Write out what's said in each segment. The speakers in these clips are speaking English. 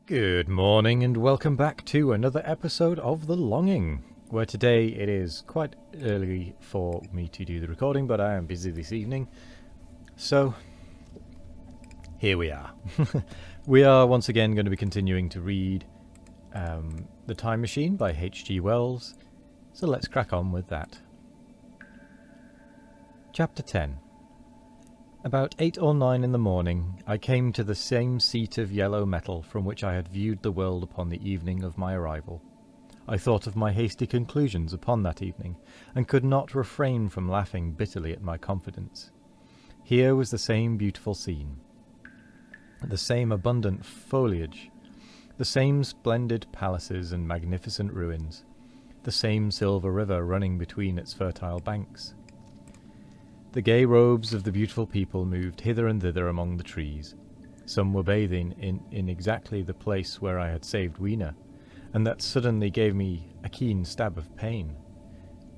Good morning and welcome back to another episode of The Longing, where today it is quite early for me to do the recording, but I am busy this evening. So, here we are. We are once again going to be continuing to read The Time Machine by H.G. Wells, so let's crack on with that. Chapter 10. About 8 or 9 in the morning, I came to the same seat of yellow metal from which I had viewed the world upon the evening of my arrival. I thought of my hasty conclusions upon that evening, and could not refrain from laughing bitterly at my confidence. Here was the same beautiful scene, the same abundant foliage, the same splendid palaces and magnificent ruins, the same silver river running between its fertile banks. The gay robes of the beautiful people moved hither and thither among the trees. Some were bathing in exactly the place where I had saved Weena, and that suddenly gave me a keen stab of pain.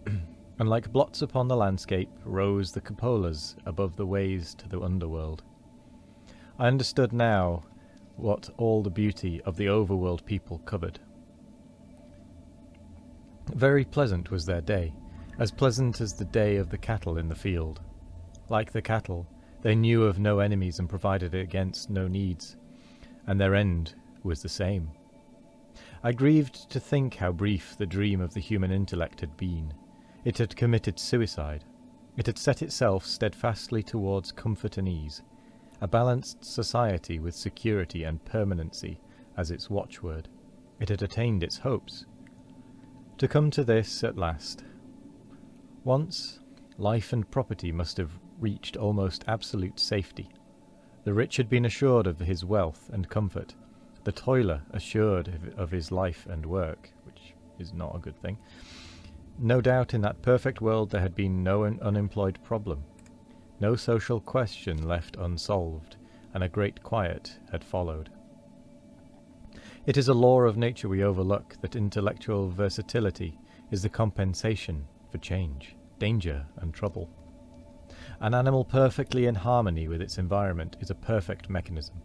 And like blots upon the landscape rose the cupolas above the ways to the underworld. I understood now what all the beauty of the overworld people covered. Very pleasant was their day, as pleasant as the day of the cattle in the field. Like the cattle, they knew of no enemies and provided against no needs, and their end was the same. I grieved to think how brief the dream of the human intellect had been. It had committed suicide. It had set itself steadfastly towards comfort and ease, a balanced society with security and permanency as its watchword. It had attained its hopes. To come to this at last. Once, life and property must have reached almost absolute safety. The rich had been assured of his wealth and comfort, the toiler assured of his life and work, which is not a good thing. No doubt in that perfect world there had been no unemployed problem, no social question left unsolved, and a great quiet had followed. It is a law of nature we overlook that intellectual versatility is the compensation for change, danger, and trouble. An animal perfectly in harmony with its environment is a perfect mechanism.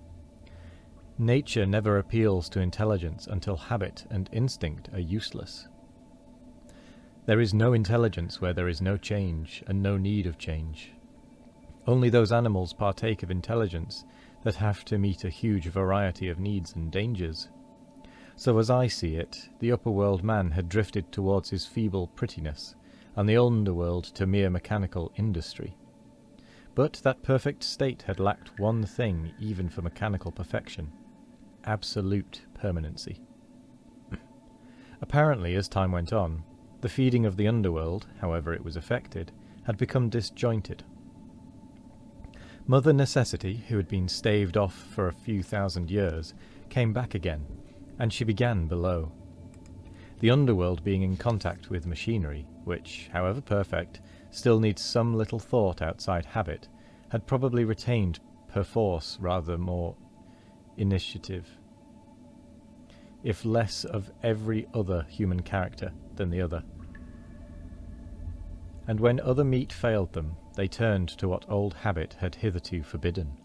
Nature never appeals to intelligence until habit and instinct are useless. There is no intelligence where there is no change and no need of change. Only those animals partake of intelligence that have to meet a huge variety of needs and dangers. So as I see it, the upper world man had drifted towards his feeble prettiness, and the underworld to mere mechanical industry. But that perfect state had lacked one thing even for mechanical perfection: absolute permanency. Apparently, as time went on, the feeding of the underworld, however it was effected, had become disjointed. Mother Necessity, who had been staved off for a few thousand years, came back again, and she began below. The underworld being in contact with machinery, which, however perfect, still needs some little thought outside habit, had probably retained perforce rather more initiative, if less of every other human character than the other. And when other meat failed them, they turned to what old habit had hitherto forbidden.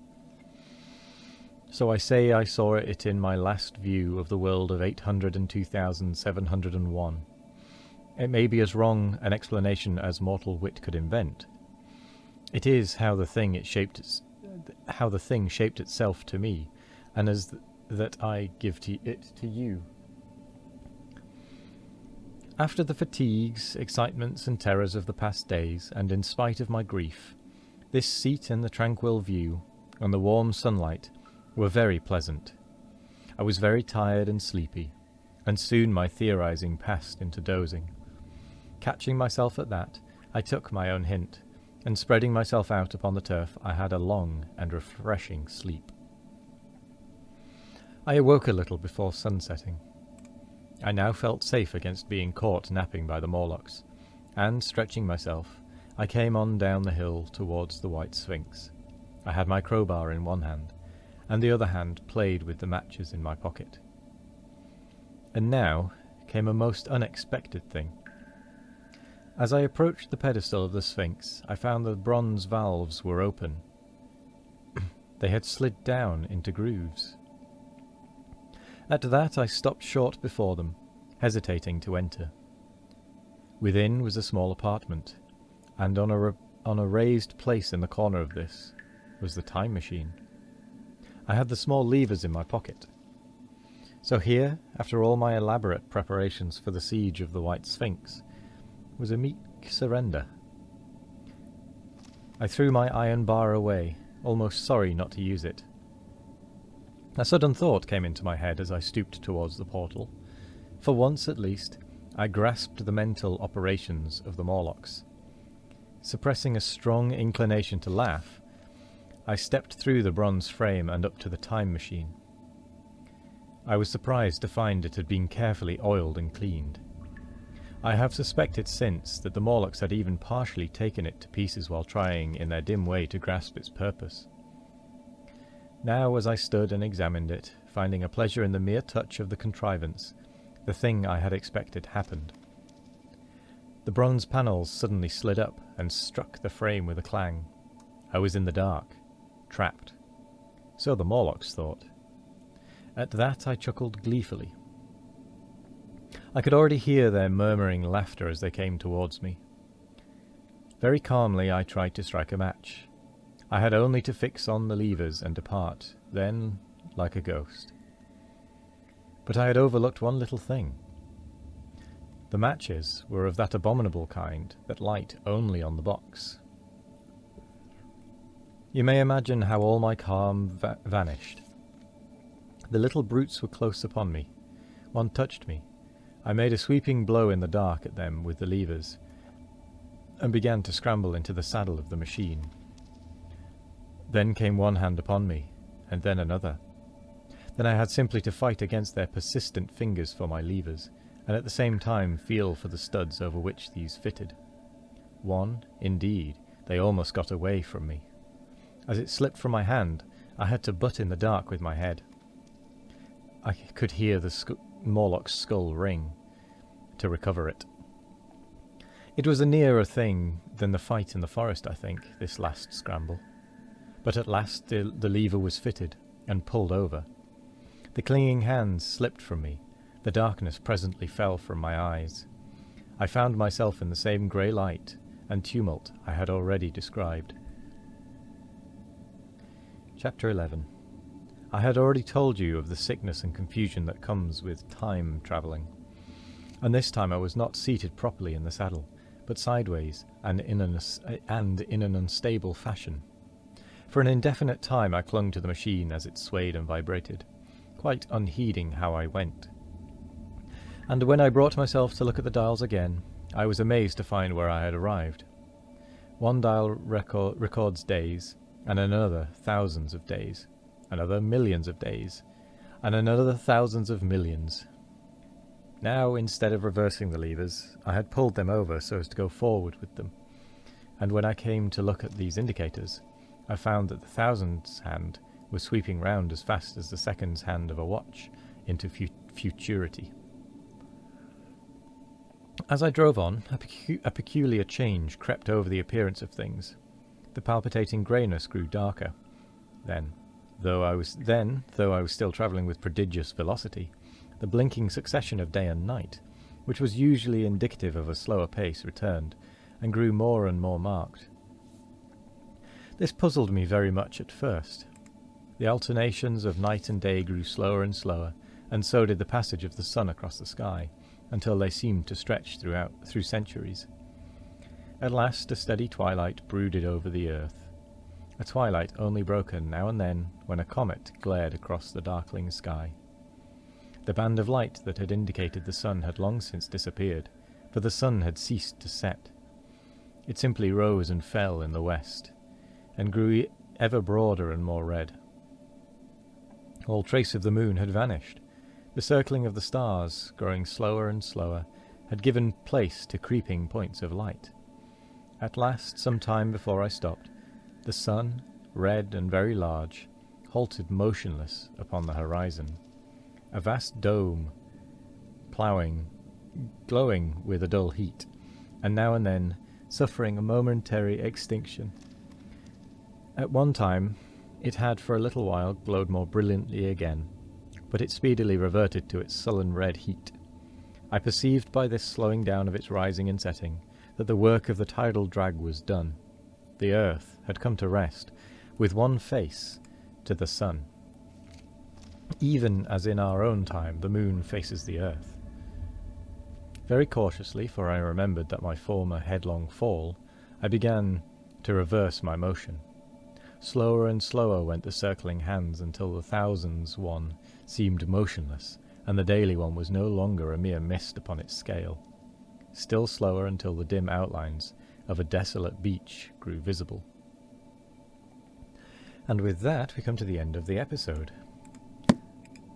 So I say I saw it in my last view of the world of 802,701. It may be as wrong an explanation as mortal wit could invent. It is how the thing shaped itself to me, and as that I give it to you. After the fatigues, excitements, and terrors of the past days, and in spite of my grief, this seat and the tranquil view, and the warm sunlight, were very pleasant. I was very tired and sleepy, and soon my theorizing passed into dozing. Catching myself at that, I took my own hint, and spreading myself out upon the turf, I had a long and refreshing sleep. I awoke a little before sunsetting. I now felt safe against being caught napping by the Morlocks, and, stretching myself, I came on down the hill towards the White Sphinx. I had my crowbar in one hand, and the other hand played with the matches in my pocket. And now came a most unexpected thing. As I approached the pedestal of the Sphinx, I found the bronze valves were open. They had slid down into grooves. At that I stopped short before them, hesitating to enter. Within was a small apartment, and on a raised place in the corner of this was the time machine. I had the small levers in my pocket. So here, after all my elaborate preparations for the siege of the White Sphinx, was a meek surrender. I threw my iron bar away, almost sorry not to use it. A sudden thought came into my head as I stooped towards the portal. For once, at least, I grasped the mental operations of the Morlocks. Suppressing a strong inclination to laugh, I stepped through the bronze frame and up to the time machine. I was surprised to find it had been carefully oiled and cleaned. I have suspected since that the Morlocks had even partially taken it to pieces while trying in their dim way to grasp its purpose. Now, as I stood and examined it, finding a pleasure in the mere touch of the contrivance, the thing I had expected happened. The bronze panels suddenly slid up and struck the frame with a clang. I was in the dark, trapped. So the Morlocks thought. At that I chuckled gleefully. I could already hear their murmuring laughter as they came towards me. Very calmly I tried to strike a match. I had only to fix on the levers and depart, then like a ghost. But I had overlooked one little thing. The matches were of that abominable kind that light only on the box. You may imagine how all my calm vanished. The little brutes were close upon me. One touched me. I made a sweeping blow in the dark at them with the levers, and began to scramble into the saddle of the machine. Then came one hand upon me, and then another. Then I had simply to fight against their persistent fingers for my levers, and at the same time feel for the studs over which these fitted. One, indeed, they almost got away from me. As it slipped from my hand, I had to butt in the dark with my head. I could hear the Morlock's skull ring to recover it. It was a nearer thing than the fight in the forest, I think, this last scramble. But at last the lever was fitted and pulled over. The clinging hands slipped from me. The darkness presently fell from my eyes. I found myself in the same grey light and tumult I had already described. Chapter 11. I had already told you of the sickness and confusion that comes with time travelling, and this time I was not seated properly in the saddle, but sideways and in an unstable fashion. For an indefinite time I clung to the machine as it swayed and vibrated, quite unheeding how I went. And when I brought myself to look at the dials again, I was amazed to find where I had arrived. One dial records days, and another thousands of days, another millions of days, and another thousands of millions. Now, instead of reversing the levers, I had pulled them over so as to go forward with them, and when I came to look at these indicators, I found that the thousands hand was sweeping round as fast as the seconds hand of a watch into futurity. As I drove on, a peculiar change crept over the appearance of things. The palpitating greyness grew darker. Though I was still travelling with prodigious velocity, the blinking succession of day and night, which was usually indicative of a slower pace, returned, and grew more and more marked. This puzzled me very much at first. The alternations of night and day grew slower and slower, and so did the passage of the sun across the sky, until they seemed to stretch through centuries. At last a steady twilight brooded over the earth, a twilight only broken now and then when a comet glared across the darkling sky. The band of light that had indicated the sun had long since disappeared, for the sun had ceased to set. It simply rose and fell in the west, and grew ever broader and more red. All trace of the moon had vanished. The circling of the stars, growing slower and slower, had given place to creeping points of light. At last, some time before I stopped, the sun, red and very large, halted motionless upon the horizon, a vast dome, glowing with a dull heat, and now and then suffering a momentary extinction. At one time, it had for a little while glowed more brilliantly again, but it speedily reverted to its sullen red heat. I perceived by this slowing down of its rising and setting that the work of the tidal drag was done. The earth had come to rest, with one face to the sun, even as in our own time the moon faces the earth. Very cautiously, for I remembered that my former headlong fall, I began to reverse my motion. Slower and slower went the circling hands until the thousands one seemed motionless, and the daily one was no longer a mere mist upon its scale. Still slower until the dim outlines of a desolate beach grew visible. And with that, we come to the end of the episode.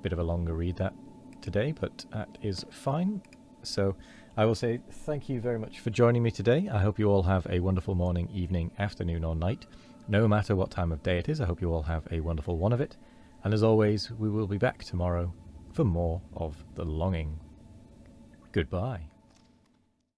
Bit of a longer read that today, but that is fine. So I will say thank you very much for joining me today. I hope you all have a wonderful morning, evening, afternoon or night. No matter what time of day it is, I hope you all have a wonderful one of it. And as always, we will be back tomorrow for more of The Longing. Goodbye.